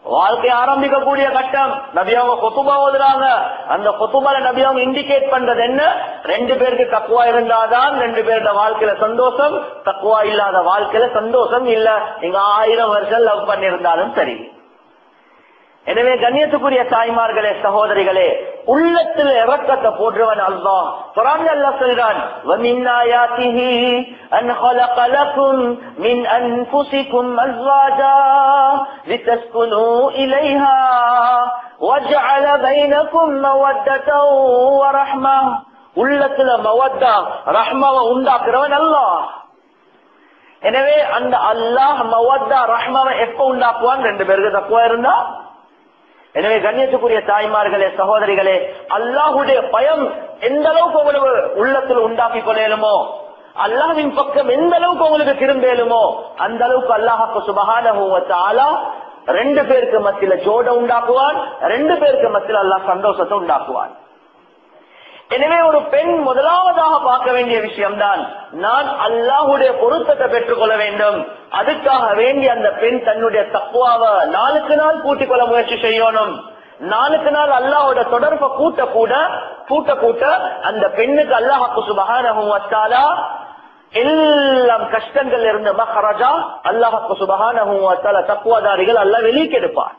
வாழ்க்கை ஆரம்பிக்கக்கூடிய கட்டம். நபி அவங்க குத்துபா ஓதுறாங்க. அந்த குத்துபால நபி அவங்க இண்டிகேட் பண்றது என்ன? 2 பேருக்கு தக்குவா இருந்தாதான் 2 பேரோட வாழ்க்கையில சந்தோஷம். தக்குவா இல்லாத வாழ்க்கையில சந்தோஷம் இல்ல. நீங்க 1000 வருஷம் லவ் பண்ணிருந்தாலும் சரி. எனவே கண்ணியத்துக்குரிய தாய்மார்களே, சகோதரிகளே, உள்ளத்தில் இரக்கத்தை போடுறவன் அல்லாஹ். குர்ஆன்ல அல்லாஹ் சொல்றான், وَمِنْ آيَاتِهِ أَنْ خَلَقَ لَكُم مِنْ أَنفُسِكُمْ أَزْوَاجًا لِتَسْكُنُوا إِلَيْهَا وَجَعَلَ بَيْنَكُمْ مَوَدَّةً وَرَحْمَةً. உள்ளத்துல மவத்தா ரஹ்மாவை உண்டாக்குறவன் அல்லாஹ். எனவே அந்த அல்லாஹ் மவத்தா ரஹ்மாவை எப்ப உண்டாக்குவான்? 2 பேருக்கு தக்குவா இருந்தா. எனவே கண்ணியத்துக்குரிய தாய்மார்களே, சகோதரிகளே, அல்லாஹுடைய பயம் எந்த அளவுக்கு உங்களுக்கு உள்ளத்தில் உண்டாக்கி கொள்ளலுமோ, அல்லாஹ்வின் பக்கம் எந்த அளவுக்கு உங்களுக்கு திரும்பலுமோ, அந்த அளவுக்கு அல்லாஹ் சுப்ஹானஹு வ தஆலா 2 பேருக்கு மத்தியில ஜோட உண்டாக்குவான். 2 பேருக்கு மத்தியில அல்லாஹ் சந்தோஷத்தை உண்டாக்குவான். எனவே ஒரு பெண் முதலாவதாக பார்க்க வேண்டிய விஷயம்தான், நான் அல்லாஹுடைய பொருத்தத்தை பெற்றுக் கொள்ள வேண்டும். அதுக்காக வேண்டி அந்த பெண் தன்னுடைய தக்வாவை நாளுக்கு நாள் கூட்டிக் கொள்ள முயற்சி செய்யணும். நாளுக்கு நாள் அல்லாஹோட தொடர்பை கூட்ட அந்த பெண்ணுக்கு அல்லாஹ் சுப்ஹானஹு வ தஆலா எல்லாம் கஷ்டங்கள் இருந்து மஹரஜா அல்லாஹ் சுப்ஹானஹு வ தஆலா தக்வாதாரிகள் அல்லாஹ் வெளிக்கெடுப்பார்.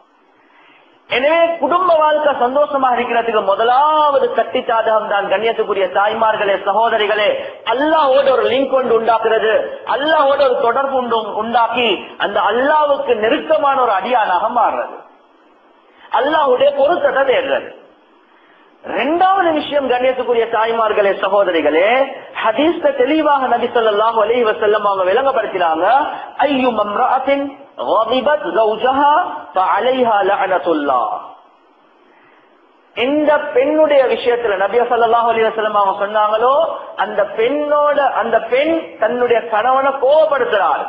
எனவே குடும்ப வாழ்க்கை சந்தோஷமா இருக்கிறதுக்கு முதலாவது கட்டி சாதகம் தான் கண்ணியத்துக்குரிய தாய்மார்களே, சகோதரிகளே, அல்லாஹ்வோட ஒரு லிங்க் கொண்டு உண்டாக்குறது, அல்லாஹ்வோட ஒரு தொடர்பு உண்டாக்கி அந்த அல்லாஹ்வுக்கு நெருக்கமான ஒரு அடியானாக மாறுறது, அல்லாஹ்வுடைய பொருத்தத்தை தேடுறது. 2வது விஷயம் கண்ணியத்துக்குரிய தாய்மார்களே, சகோதரிகளே, ஹதீஸ்ல தெளிவாக நபி ஸல்லல்லாஹு அலைஹி வஸல்லம் அவங்க விளங்கப்படுத்தினாங்க, அய்யும் இம்ரஅத்தின் غضبت زوجها فعليها لعنة الله. இந்த பெண்ணுடைய விஷயத்துல நபி ஸல்லல்லாஹு அலைஹி வஸல்லம் அவங்க சொன்னாங்களோ, அந்த பெண் தன்னுடைய கணவனை கோபப்படுத்துறார்,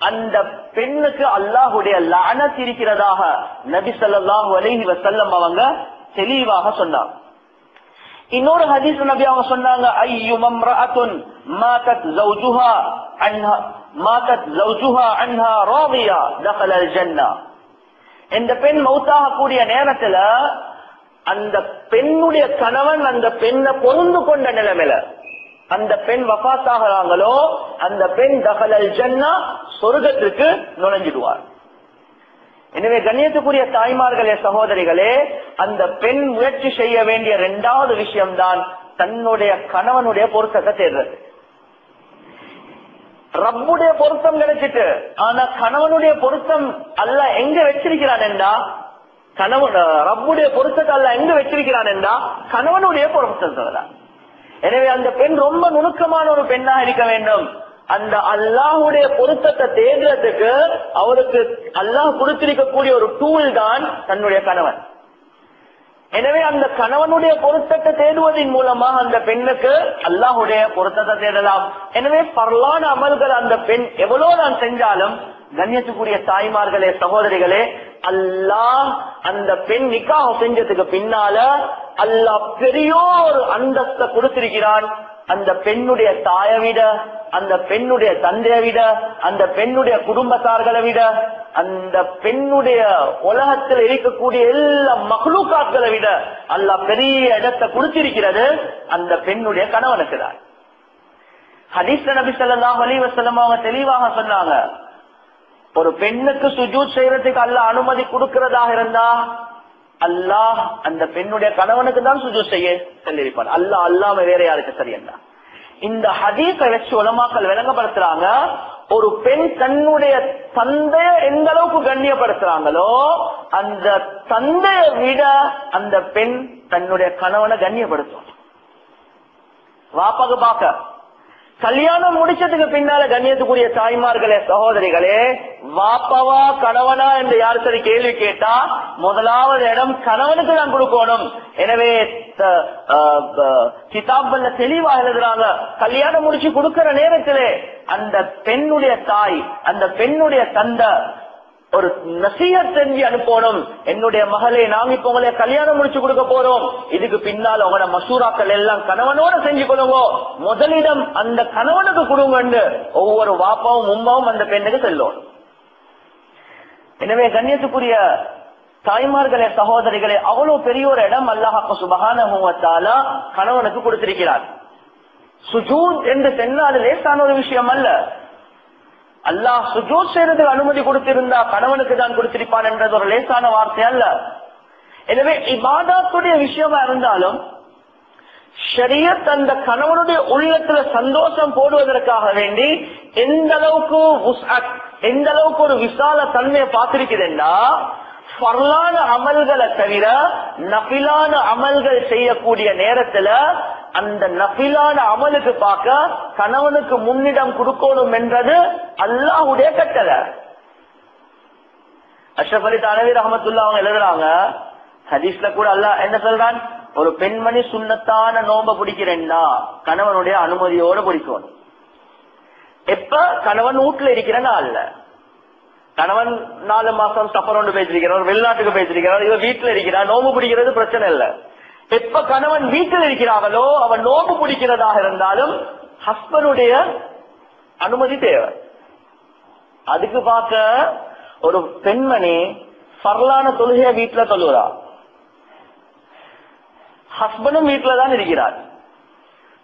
அந்த பெண்ணுக்கு அல்லாஹ்வுடைய லஅனத் இருக்கிறதாக நபி ஸல்லல்லாஹு அலைஹி வஸல்லம் அவங்க தெளிவாக சொன்னாங்க. இன்னொரு ஹதீஸ் நபி அவங்க சொன்னாங்க, அய்யும் இம்ரஅத்துன் மாதத் زوجها عنها راضية دخل الجنة. இந்த பெண் மௌத்தாக கூடிய நேரத்துல அந்த பெண்ணுடைய கணவன் அந்த பெண்ணை பொருந்து கொண்ட நிலைமையில அந்த பெண் வஃபாத்தாகிறாங்களோ, அந்த பெண் தகலல் ஜன்னா சொர்க்கத்திற்கு நுழைஞ்சிடுவார். எனவே கண்ணியத்துக்குரிய தாய்மார்களே, சகோதரிகளே, அந்த பெண் முயற்சி செய்ய வேண்டிய 2வது விஷயம்தான் தன்னுடைய கணவனுடைய பொருத்தத்தை தேடுறது. ரப்புடைய பொருத்தம் கிடைச்சிட்டு, ஆனா கணவனுடைய பொருத்தம் அல்லாஹ் எங்க வச்சிருக்கிறான் என்றா, ரப்புடைய பொருத்தத்தை அல்லாஹ் எங்க வச்சிருக்கிறான் என்றா கணவனுடைய பொருத்தத்தை. எனவே அந்த பெண் ரொம்ப நுணுக்கமான ஒரு பெண்ணாக இருக்க வேண்டும். அந்த அல்லாஹுடைய பொருத்தத்தை தேடுறதுக்கு அவருக்கு அல்லாஹ் கொடுத்திருக்கக்கூடிய ஒரு டூல் தான் தன்னுடைய கணவன். எனவே அந்த கணவனுடைய பொருத்தத்தை தேடுவதன் மூலமாக அந்த பெண்ணுக்கு அல்லாஹுடைய பொருத்தத்தை தேடலாம். எனவே பரலான அமல்கள் அந்த பெண் எவ்வளவு நான் செஞ்சாலும் கண்ணியத்துக்குரிய தாய்மார்களே, சகோதரிகளே, அல்லாஹ் அந்த பெண் நிக்காஹ் செஞ்சதுக்கு பின்னால அல்லாஹ் பெரியோர் அந்தஸ்தை கொடுத்திருக்கிறான். அந்த பெண்ணுடைய தாயை விட, அந்த பெண்ணுடைய தந்தையை விட, அந்த பெண்ணுடைய குடும்பத்தார்களை விட, அந்த பெண்ணுடைய உலகத்தில் இருக்கக்கூடிய எல்லா மக்லூக்காத்களை விட அல்லாஹ் பெரிய இடத்தை கொடுத்திருக்கிறது அந்த பெண்ணுடைய கணவனுக்கு தான். ஹதீஸ்ல நபி ஸல்லல்லாஹு அலைஹி வஸல்லம் அவங்க தெளிவாக சொன்னாங்க, ஒரு பெண்ணுக்கு சுஜூத் செய்யறதுக்கு அல்லாஹ் அனுமதி கொடுக்கிறதாக இருந்தா அல்லாஹ் அந்த பெண்ணுடைய கணவனுக்கு தான் சுஜூத் செய்ய சொல்லியிருப்பான். அல்லாம வேற யாருக்கு சரியன்னா. இந்த ஹதீஸை வச்சு உலமாக்கள் விளங்கப்படுத்துறாங்க, ஒரு பெண் தன்னுடைய தந்தைய எந்த அளவுக்கு கண்ணியப்படுத்துறாங்களோ அந்த தந்தையை விட அந்த பெண் தன்னுடைய கணவனை கண்ணியப்படுத்தும். வாப்பாக்கு பாக்க கல்யாணம் முடிச்சதுக்கு பின்னால கண்ணியத்துக்குரிய தாய்மார்களே, சகோதரிகளே, வாப்பவா கணவனா என்று யாரு சரி கேள்வி கேட்டா முதலாவது இடம் கணவனுக்கு தான் கொடுக்கணும். எனவே கிதாபல்ல தெளிவா எழுதுறாங்க, கல்யாணம் முடிச்சு கொடுக்கிற நேரத்திலே அந்த பெண்ணுடைய தாய், அந்த பெண்ணுடைய தந்தை ஒரு நசீஹத் செஞ்சு அனுப்பணும். என்னுடைய மகளே, நாங்க இப்ப உங்களை கல்யாணம் முடிச்சு கொடுக்க போறோம், இதுக்கு பின்னால் உங்களோட மசூராக்கள் எல்லாம் கணவனோட செஞ்சு கொள்ளுங்க, முதலிடம் அந்த கணவனுக்கு கொடுங்க. ஒவ்வொரு வாப்பாவும் உம்மாவும் அந்த பெண்ணுக்கு செல்லும். எனவே கண்ணியத்துக்குரிய தாய்மார்களே சகோதரிகளே, அவ்வளவு பெரிய ஒரு இடம் அல்லாஹ் சுப்ஹானஹு வ தஆலா கணவனுக்கு கொடுத்திருக்கிறார். சுஜூத் என்று சொன்னா அது லேசான ஒரு விஷயம் அல்ல. அல்லாஹ் சுஜூத் செய்யறதுக்கு அனுமதி கொடுத்திருந்தா கணவனுக்கு தான் கொடுத்திருப்பான் என்றது ஒரு லேசான வார்த்தை அல்ல. எனவே இபாதத்துடைய விஷயமா இருந்தாலும் ஷரியத் அந்த கணவனுடைய உள்ளத்துல சந்தோஷம் போடுவதற்காக வேண்டி எந்த அளவுக்கு எந்த அளவுக்கு ஒரு விசால தன்மையை பார்த்திருக்குதுன்னா, ஃபர்லான அமல்களை தவிர நஃபிலான அமல்கள் செய்யக்கூடிய நேரத்துல அந்த நஃபிலான அமலுக்கு பார்க்க கணவனுக்கு முன்னிடம் கொடுக்கணும் என்றது அல்லாஹ்வுடைய கட்டளை. அஷ்ரஃப் அலி தானவி ரஹ்மத்துல்லாஹி அவங்க எழுதுறாங்க, ஹதீஸ்ல கூட அல்லாஹ் என்ன சொல்றான், ஒரு பெண்மணி சுன்னத்தான நோம்ப பிடிக்கிறேன்னா கணவனுடைய அனுமதியோட பிடிக்கணும். எப்ப கணவன் வீட்டுல இருக்கிறனா அல்ல, கணவன் 4 மாசம் சஃபர் ஒன்று பேசிருக்கிறார், வெளிநாட்டுக்கு பேசிருக்கிறார், இவன் வீட்டுல இருக்கிறார், நோம்பு பிடிக்கிறது பிரச்சனை இல்ல. எப்ப கணவன் வீட்டில் இருக்கிறாங்களோ அவன் நோம்பு பிடிக்கிறதாக இருந்தாலும் ஹஸ்பண்டுடைய அனுமதி தேவை. அதுக்கு பார்க்க ஒரு பெண்மணி ஃபர்லான தொழுகைய வீட்டுல தொழுகிறா, ஹஸ்பண்டும் வீட்டுல தான் இருக்கிறார்.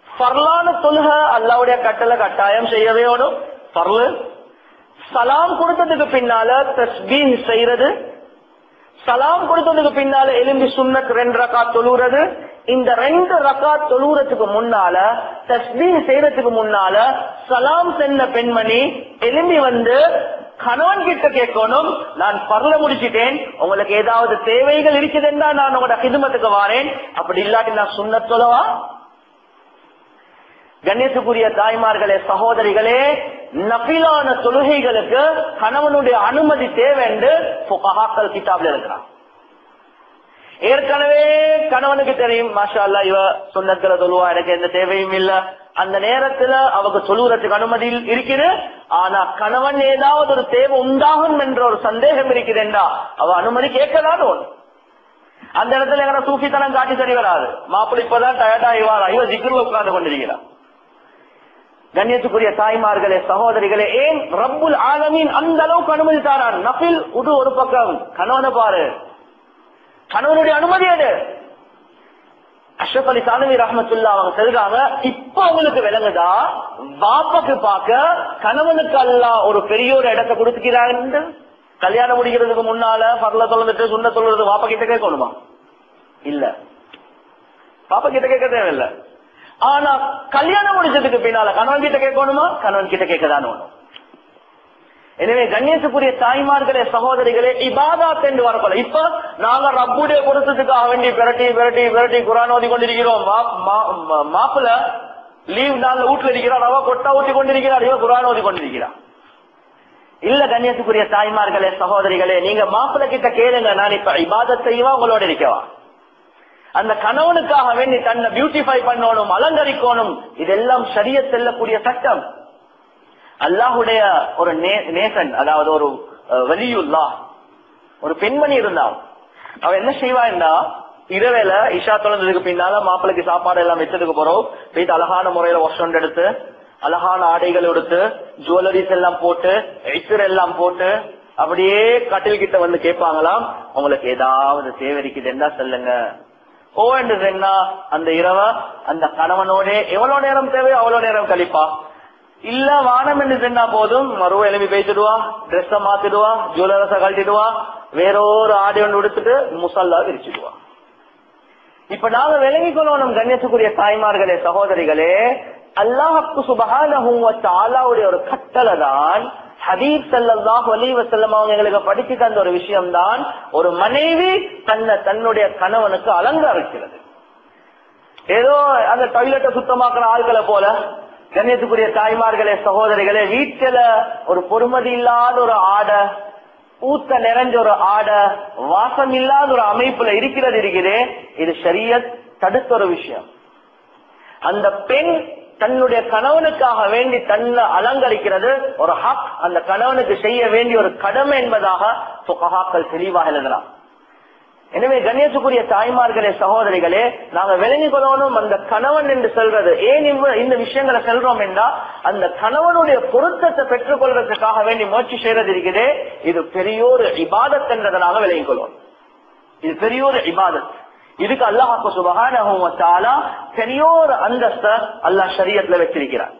ஃபர்லான தொழுகை அல்லாஹ்வுடைய கட்டளை கட்டாயம் செய்யவே வேணும். ஃபர்லு சலாம் கொடுத்ததுக்கு பின்னால தஸ்பீஹ் செய்யறது, சலாம் கொடுத்ததுக்கு பின்னால எலும்பி சுன்னத் 2 ரக்காத் தொழுறது, இந்த 2 ரக்காத் தொழுறதுக்கு முன்னால தஸ்பீஹ் செய்யறதுக்கு முன்னால சலாம் சென்ன பெண்மணி எலும்பி வந்து கணவன் கிட்ட கேட்கணும், நான் பரல முடிச்சிட்டேன், உங்களுக்கு ஏதாவது தேவைகள் இருக்குதுன்னா நான் உங்களோட ஹிதுமத்துக்கு வாரேன், அப்படி இல்லாட்டி நான் சுன்னத் சொல்லவா? கண்ணியத்துக்குரிய தாய்மார்களே சகோதரிகளே, நஃபிலான தொழுகைகளுக்கு கணவனுடைய அனுமதி தேவை என்று ஃபுகஹாக்கள் கிதாப்ல இருக்கிறான். ஏற்கனவே கணவனுக்கு தெரியும், மாஷா அல்லாஹ் இவ சுன்னத்துல தொழுவா, எனக்கு எந்த தேவையும் இல்ல, அந்த நேரத்துல அவங்க சொல்லுறதுக்கு அனுமதி இருக்குது. ஆனா கணவன் ஏதாவது ஒரு தேவை உண்டாகும் என்ற ஒரு சந்தேகம் இருக்குதுன்றா அவ அனுமதி கேட்கலாம். அந்த இடத்துல எங்க சூஃபித்தனம் காட்டி சரி வராது. மாப்பிள்ளை இப்பதான் டயர்டா இவாரா, இவ ஜிக்ருல உட்கார்ந்து கொண்டிருக்கிறார். கண்ணியத்துக்குரிய தாய்மார்களே சகோதரிகளே, ஏன் ரப்புல் ஆலமீன் அந்த அளவுக்கு அனுமதி தாரான்? நஃபில் உது ஒரு பக்கம், கணவனை பாரு, கணவனுடைய அனுமதி எடு. அஷ்ரஃப் அலி தானவி ரஹ்மத்துல்லாஹி அவங்க சொல்றாங்க, இப்ப உங்களுக்கு விளங்குதா பாப்பாக்கு பார்க்க கணவனுக்கு அல்லாஹ் ஒரு பெரிய ஒரு இடத்தை கொடுத்துக்கிறார். கல்யாணம் முடிக்கிறதுக்கு முன்னால பரல தொழுந்துட்டு சுண்ண தொழுறது பாப்பா கிட்ட கேட்கணுமா? இல்ல, பாப்பா கிட்ட கேட்க தேவையில்லை. ஆனா கல்யாணம் முடிச்சதுக்கு பின்னால கணவன் கிட்ட கேட்கணுமா? கணவன் கிட்ட கேட்கதான் வேணும். எனவே கண்ணியத்துக்குரிய தாய்மார்களே சகோதரிகளே, இபாதத் என்று வரப்போல இப்ப நாங்க ரப்புடைய பொருத்தத்துக்காக வேண்டி விரட்டி விரட்டி விரட்டி குர்ஆன் ஓதி கொண்டிருக்கிறோம். மாப்பிள்ள லீவ் நாள் வீட்டுல இருக்கிறார், அவ கொட்டா ஊட்டி கொண்டிருக்கிறார், இவ குர்ஆன் ஓதி கொண்டிருக்கிறார். இல்ல கண்ணியத்துக்குரிய தாய்மார்களே சகோதரிகளே, நீங்க மாப்பிள்ள கிட்ட கேளுங்க, நான் இப்ப இபாதத் செய்வா உங்களோட இருக்கவா? அந்த கணவனுக்காக வேண்டி தன்னை பியூட்டிஃபை பண்ணணும், அலங்கரிக்கணும், இதெல்லாம் ஷரியத் செல்லக்கூடிய சட்டம். அல்லாஹுடைய ஒரு நேசன், அதாவது ஒரு வலியுல்லாஹ் ஒரு பெண்மணி இருந்தால் அவ என்ன செய்வான்னா, இரவேல இஷா தொழுந்ததுக்கு பின்னால மாப்பிளைக்கு சாப்பாடு எல்லாம் வச்சதுக்கு போறோம், போயிட்டு அழகான முறையில வாஷ் எடுத்து அழகான ஆடைகள் எடுத்து ஜுவல்லரிஸ் எல்லாம் போட்டு ஐசர் எல்லாம் போட்டு அப்படியே கட்டில் கிட்ட வந்து கேட்பாங்களாம், உங்களுக்கு ஏதாவது தேவை இருக்குதுன்னா சொல்லுங்க. ஓ என்று சொன்னா அந்த இரவ அந்த கணவனோட எவ்வளவு நேரம் தேவையோ அவ்வளவு நேரம் கழிப்பா. இல்ல வானம் என்று சொன்னா போதும், மறுவ எழுப்பி பேசிடுவா, ட்ரெஸ்ஸ மாத்திடுவா, ஜுவல்லரஸ கழட்டிடுவா, வேறொரு ஆடை ஒன்று எடுத்துட்டு முசல்லா விரிச்சிடுவா. இப்ப நாங்க விளங்கிக்கொள்ளணும் கண்ணியத்துக்குரிய தாய்மார்களே சகோதரிகளே, அல்லாஹ்வுக்கு சுப்ஹானஹு வ தஆலாவுடைய ஒரு கட்டளை தான். ஹபீப் ஸல்லல்லாஹு அலைஹி வஸல்லம் அவங்க எங்களுக்கு படிச்சு தந்த ஒரு விஷயம் தான், ஒரு மனைவி தன்னுடைய கணவனுக்கு அலங்கரிக்கிறது. ஏதோ அந்த டாய்லெட்டை சுத்தமாக்குற ஆட்களை போல கண்ணியத்துக்குரிய தாய்மார்களே சகோதரிகளே, வீட்டுல ஒரு பொறுமதி இல்லாத ஒரு ஆடை, ஊத்த நிறைஞ்ச ஒரு ஆடை, வாசம் இல்லாத ஒரு அமைப்புல இருக்குது. இது ஷரியத் தடுத்த ஒரு விஷயம். அந்த பெண் தன்னுடைய கணவனுக்காக வேண்டி தன்னை அலங்கரிக்கிறது ஒரு ஹக், அந்த கணவனுக்கு செய்ய வேண்டிய ஒரு கடமை என்பதாக ஃபுகஹாக்கள் தெளிவாக எழுதலாம். எனவே கண்ணியத்துக்குரிய தாய்மார்களே, சகோதரிகளே, நாங்க விளங்கிக் கொள்ளணும். அந்த கணவன் என்று சொல்றது ஏன் இந்த விஷயங்களை சொல்றோம் என்றா, அந்த கணவனுடைய பொருத்தத்தை பெற்றுக் கொள்றதுக்காக வேண்டி முயற்சி செய்யறது இருக்குதே, இது பெரியோரு இபாதத் என்றதை நாங்க விளங்கிக் கொள்வோம். இது பெரியோரு இபாதத். இதுக்கு அல்லாஹ் சுப்ஹானஹு வ தஆலா பெரியோர் அந்தஸ்த அல்லாஹ் ஷரியத்துல வச்சிருக்கிறார்.